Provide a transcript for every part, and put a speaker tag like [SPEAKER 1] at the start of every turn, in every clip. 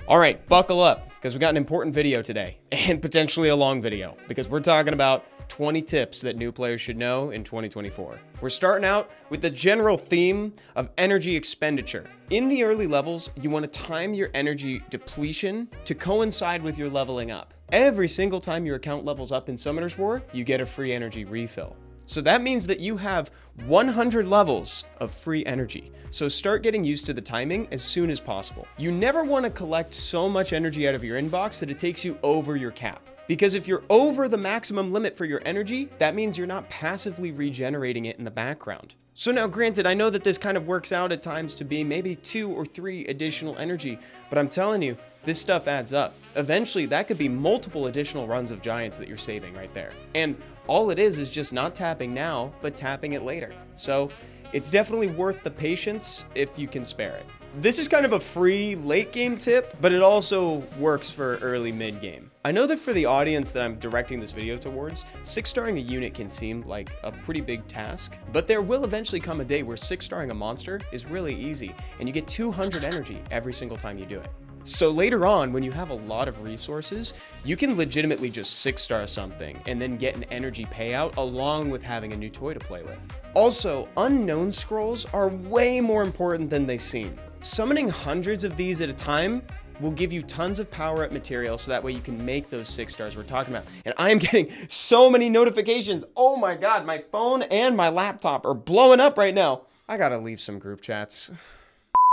[SPEAKER 1] All right, buckle up, because we got an important video today, and potentially a long video, because we're talking about 20 tips that new players should know in 2024. We're starting out with the general theme of energy expenditure. In the early levels, you want to time your energy depletion to coincide with your leveling up. Every single time your account levels up in Summoner's War, you get a free energy refill. So that means that you have 100 levels of free energy. So start getting used to the timing as soon as possible. You never want to collect so much energy out of your inbox that it takes you over your cap. Because if you're over the maximum limit for your energy, that means you're not passively regenerating it in the background. So now granted, I know that this kind of works out at times to be maybe 2 or 3 additional energy, but I'm telling you, this stuff adds up. Eventually, that could be multiple additional runs of giants that you're saving right there. And all it is just not tapping now, but tapping it later. So it's definitely worth the patience if you can spare it. This is kind of a free late game tip, but it also works for early mid game. I know that for the audience that I'm directing this video towards, 6-starring a unit can seem like a pretty big task, but there will eventually come a day where 6-starring a monster is really easy, and you get 200 energy every single time you do it. So later on, when you have a lot of resources, you can legitimately just 6-star something and then get an energy payout along with having a new toy to play with. Also, unknown scrolls are way more important than they seem. Summoning hundreds of these at a time will give you tons of power-up material so that way you can make those 6 stars we're talking about. And I am getting so many notifications. Oh my God, my phone and my laptop are blowing up right now. I gotta leave some group chats.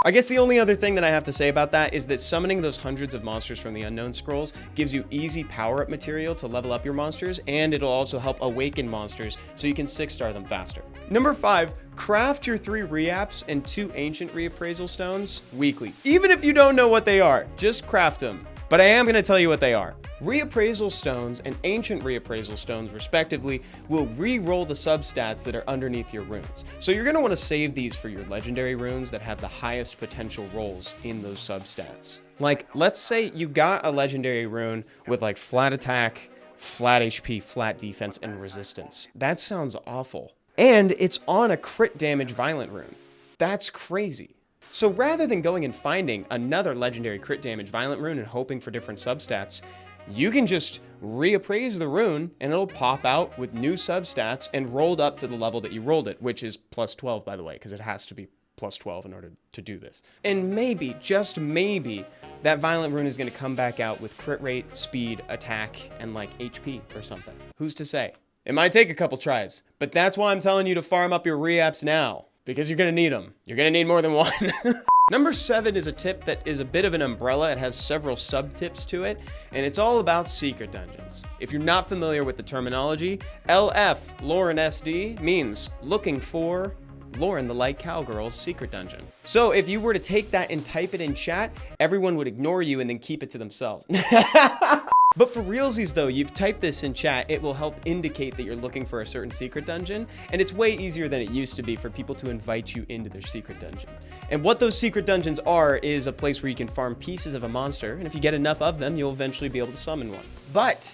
[SPEAKER 1] I guess the only other thing that I have to say about that is that summoning those hundreds of monsters from the unknown scrolls gives you easy power-up material to level up your monsters, and it'll also help awaken monsters so you can 6-star them faster. Number 5, craft your 3 reapps and 2 ancient reappraisal stones weekly. Even if you don't know what they are, just craft them. But I am going to tell you what they are. Reappraisal stones and ancient reappraisal stones, respectively, will re-roll the substats that are underneath your runes. So you're going to want to save these for your legendary runes that have the highest potential rolls in those substats. Like, let's say you got a legendary rune with like flat attack, flat HP, flat defense, and resistance. That sounds awful. And it's on a crit damage violent rune. That's crazy. So rather than going and finding another legendary crit damage violent rune and hoping for different substats, you can just reappraise the rune and it'll pop out with new substats and rolled up to the level that you rolled it, which is plus 12, by the way, because it has to be plus 12 in order to do this. And maybe, just maybe, that violent rune is going to come back out with crit rate, speed, attack, and like HP or something. Who's to say? It might take a couple tries, but that's why I'm telling you to farm up your reapps now, because you're going to need them. You're going to need more than one. Number 7 is a tip that is a bit of an umbrella. It has several sub-tips to it, and it's all about secret dungeons. If you're not familiar with the terminology, LF, Lauren SD, means looking for Lauren the Light Cowgirl's secret dungeon. So if you were to take that and type it in chat, everyone would ignore you and then keep it to themselves. But for realsies though, you've typed this in chat, it will help indicate that you're looking for a certain secret dungeon, and it's way easier than it used to be for people to invite you into their secret dungeon. And what those secret dungeons are is a place where you can farm pieces of a monster, and if you get enough of them, you'll eventually be able to summon one. But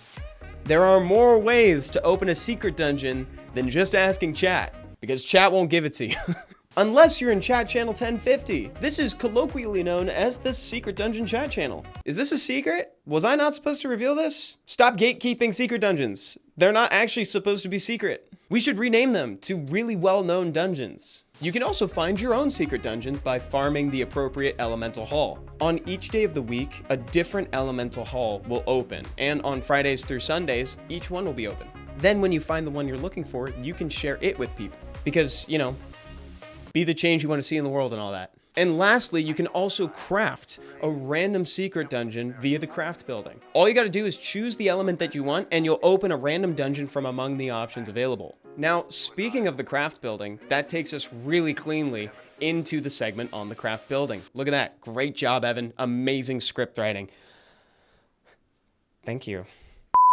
[SPEAKER 1] there are more ways to open a secret dungeon than just asking chat, because chat won't give it to you. Unless you're in chat channel 1050. This is colloquially known as the secret dungeon chat channel. Is this a secret? Was I not supposed to reveal this? Stop gatekeeping secret dungeons. They're not actually supposed to be secret. We should rename them to really well-known dungeons. You can also find your own secret dungeons by farming the appropriate elemental hall. On each day of the week, a different elemental hall will open, and on Fridays through Sundays, each one will be open. Then when you find the one you're looking for, you can share it with people. Because, you know, be the change you want to see in the world and all that. And lastly, you can also craft a random secret dungeon via the craft building. All you got to do is choose the element that you want and you'll open a random dungeon from among the options available. Now, speaking of the craft building, that takes us really cleanly into the segment on the craft building. Look at that. Great job, Evan. Amazing script writing. Thank you.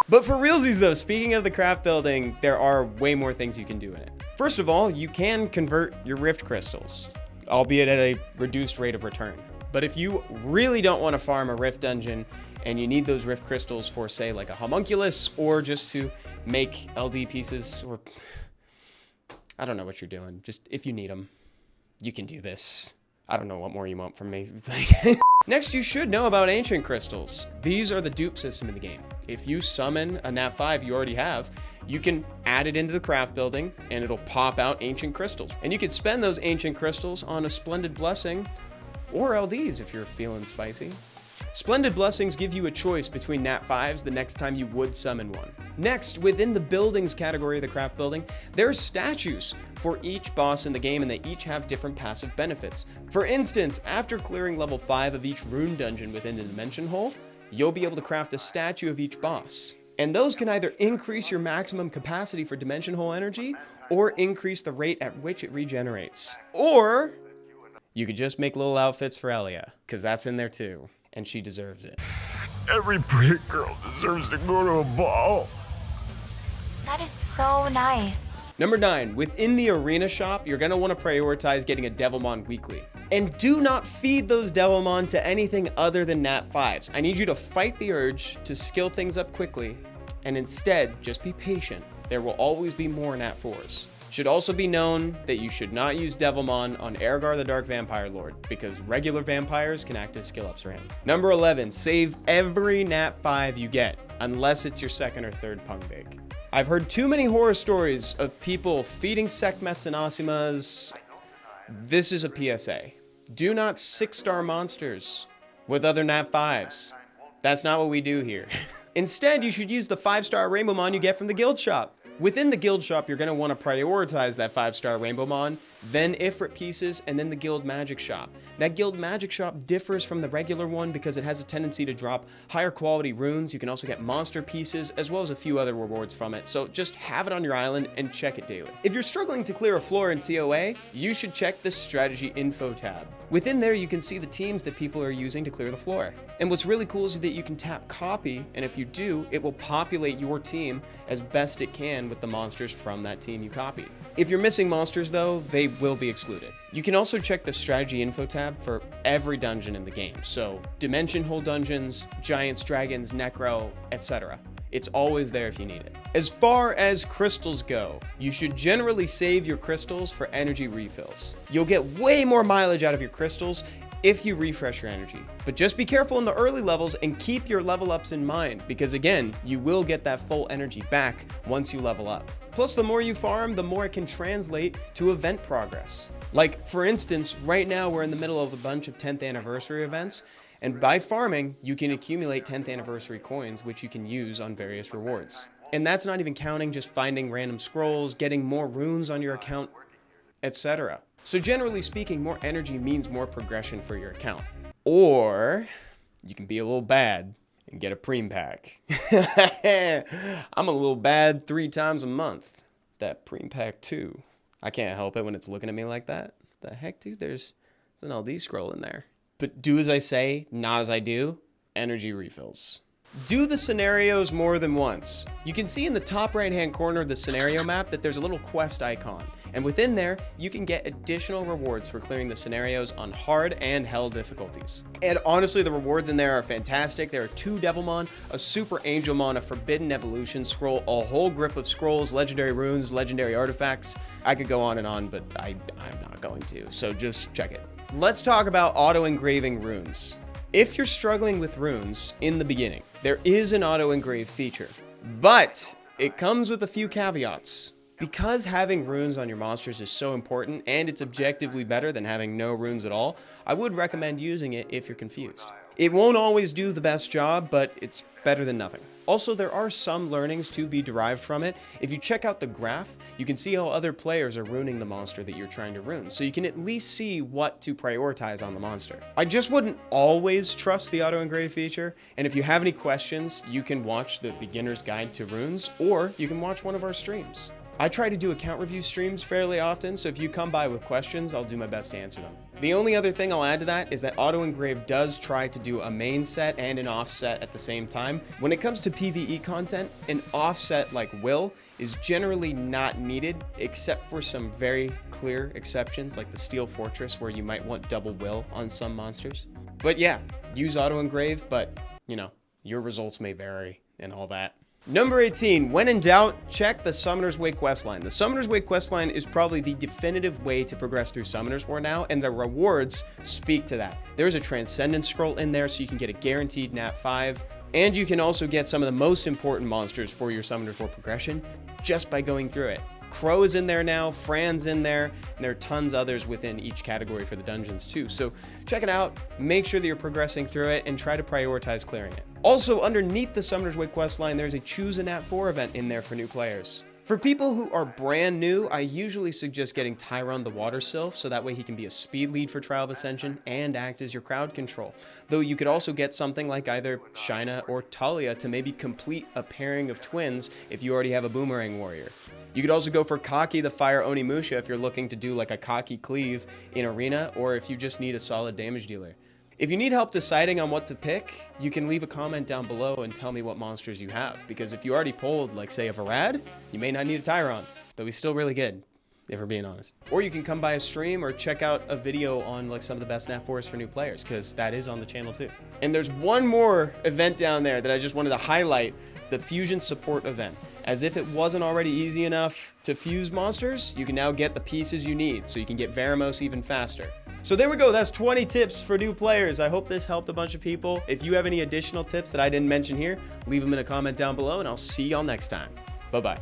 [SPEAKER 1] But for realsies though, speaking of the craft building, there are way more things you can do in it. First of all, you can convert your rift crystals, albeit at a reduced rate of return. But if you really don't want to farm a rift dungeon and you need those rift crystals for, say, like a homunculus or just to make LD pieces, or I don't know what you're doing, just if you need them, you can do this. I don't know what more you want from me. Next, you should know about ancient crystals. These are the dupe system in the game. If you summon a Nat 5 you already have, you can add it into the craft building and it'll pop out ancient crystals. And you can spend those ancient crystals on a Splendid Blessing or LDs if you're feeling spicy. Splendid Blessings give you a choice between Nat 5s the next time you would summon one. Next, within the buildings category of the craft building, there are statues for each boss in the game, and they each have different passive benefits. For instance, after clearing level 5 of each rune dungeon within the dimension hole, you'll be able to craft a statue of each boss. And those can either increase your maximum capacity for dimension hole energy, or increase the rate at which it regenerates. Or you could just make little outfits for Elia, because that's in there too. And she deserves it.
[SPEAKER 2] Every pretty girl deserves to go to a ball.
[SPEAKER 3] That is so nice.
[SPEAKER 1] Number 9, within the arena shop, you're going to want to prioritize getting a Devilmon weekly. And do not feed those Devilmon to anything other than Nat 5s. I need you to fight the urge to skill things up quickly, and instead, just be patient. There will always be more Nat 4s. Should also be known that you should not use Devilmon on Ergar the Dark Vampire Lord, because regular vampires can act as skill ups for him. Number 11, save every Nat 5 you get, unless it's your second or third Pungbig. I've heard too many horror stories of people feeding Sekhmets and Asimas. This is a PSA. Do not 6-star monsters with other Nat 5s. That's not what we do here. Instead, you should use the 5-star Rainbowmon you get from the guild shop. Within the guild shop, you're going to want to prioritize that 5-star Rainbowmon, then Ifrit pieces, and then the guild magic shop. That guild magic shop differs from the regular one because it has a tendency to drop higher quality runes. You can also get monster pieces, as well as a few other rewards from it, so just have it on your island and check it daily. If you're struggling to clear a floor in TOA, you should check the strategy info tab. Within there, you can see the teams that people are using to clear the floor. And what's really cool is that you can tap copy, and if you do, it will populate your team as best it can with the monsters from that team you copied. If you're missing monsters though, they will be excluded. You can also check the strategy info tab for every dungeon in the game. So dimension hole dungeons, giants, dragons, necro, etc. It's always there if you need it. As far as crystals go, you should generally save your crystals for energy refills. You'll get way more mileage out of your crystals if you refresh your energy. But just be careful in the early levels and keep your level ups in mind, because again, you will get that full energy back once you level up. Plus, the more you farm, the more it can translate to event progress. Like, for instance, right now we're in the middle of a bunch of 10th anniversary events, and by farming, you can accumulate 10th anniversary coins, which you can use on various rewards. And that's not even counting just finding random scrolls, getting more runes on your account, etc. So generally speaking, more energy means more progression for your account. Or you can be a little bad and get a preem pack. I'm a little bad 3 times a month. That preem pack too. I can't help it when it's looking at me like that. The heck, dude? There's an LD scroll in there. But do as I say, not as I do. Energy refills. Do the scenarios more than once. You can see in the top right hand corner of the scenario map that there's a little quest icon. And within there, you can get additional rewards for clearing the scenarios on hard and hell difficulties. And honestly, the rewards in there are fantastic. There are 2 Devilmon, a Super Angelmon, a Forbidden Evolution scroll, a whole grip of scrolls, legendary runes, legendary artifacts. I could go on and on, but I'm not going to, so just check it. Let's talk about auto-engraving runes. If you're struggling with runes in the beginning, there is an auto-engrave feature, but it comes with a few caveats. Because having runes on your monsters is so important, and it's objectively better than having no runes at all, I would recommend using it if you're confused. It won't always do the best job, but it's better than nothing. Also, there are some learnings to be derived from it. If you check out the graph, you can see how other players are ruining the monster that you're trying to rune, so you can at least see what to prioritize on the monster. I just wouldn't always trust the auto-engrave feature, and if you have any questions, you can watch the Beginner's Guide to Runes, or you can watch one of our streams. I try to do account review streams fairly often, so if you come by with questions, I'll do my best to answer them. The only other thing I'll add to that is that auto-engrave does try to do a main set and an offset at the same time. When it comes to PvE content, an offset like Will is generally not needed, except for some very clear exceptions like the Steel Fortress, where you might want double Will on some monsters. But yeah, use auto-engrave, but you know, your results may vary and all that. Number 18, when in doubt, check the Summoner's Way questline. The Summoner's Way questline is probably the definitive way to progress through Summoner's War now, and the rewards speak to that. There's a Transcendence Scroll in there, so you can get a guaranteed Nat 5, and you can also get some of the most important monsters for your Summoner's War progression just by going through it. Crow is in there now, Fran's in there, and there are tons others within each category for the dungeons too. So check it out, make sure that you're progressing through it, and try to prioritize clearing it. Also, underneath the Summoner's Way questline, there's a Choose a Nat 4 event in there for new players. For people who are brand new, I usually suggest getting Tyron the Water Sylph, so that way he can be a speed lead for Trial of Ascension and act as your crowd control. Though you could also get something like either Shaina or Talia to maybe complete a pairing of twins if you already have a Boomerang Warrior. You could also go for Kaki the Fire Onimusha if you're looking to do like a Kaki Cleave in Arena, or if you just need a solid damage dealer. If you need help deciding on what to pick, you can leave a comment down below and tell me what monsters you have, because if you already pulled, like say a Varad, you may not need a Tyron, though he's still really good, if we're being honest. Or you can come by a stream or check out a video on like some of the best Nat 4s for new players, because that is on the channel too. And there's one more event down there that I just wanted to highlight. It's the Fusion Support event. As if it wasn't already easy enough to fuse monsters, you can now get the pieces you need, so you can get Veramos even faster. So there we go, that's 20 tips for new players. I hope this helped a bunch of people. If you have any additional tips that I didn't mention here, leave them in a comment down below, and I'll see y'all next time. Bye-bye.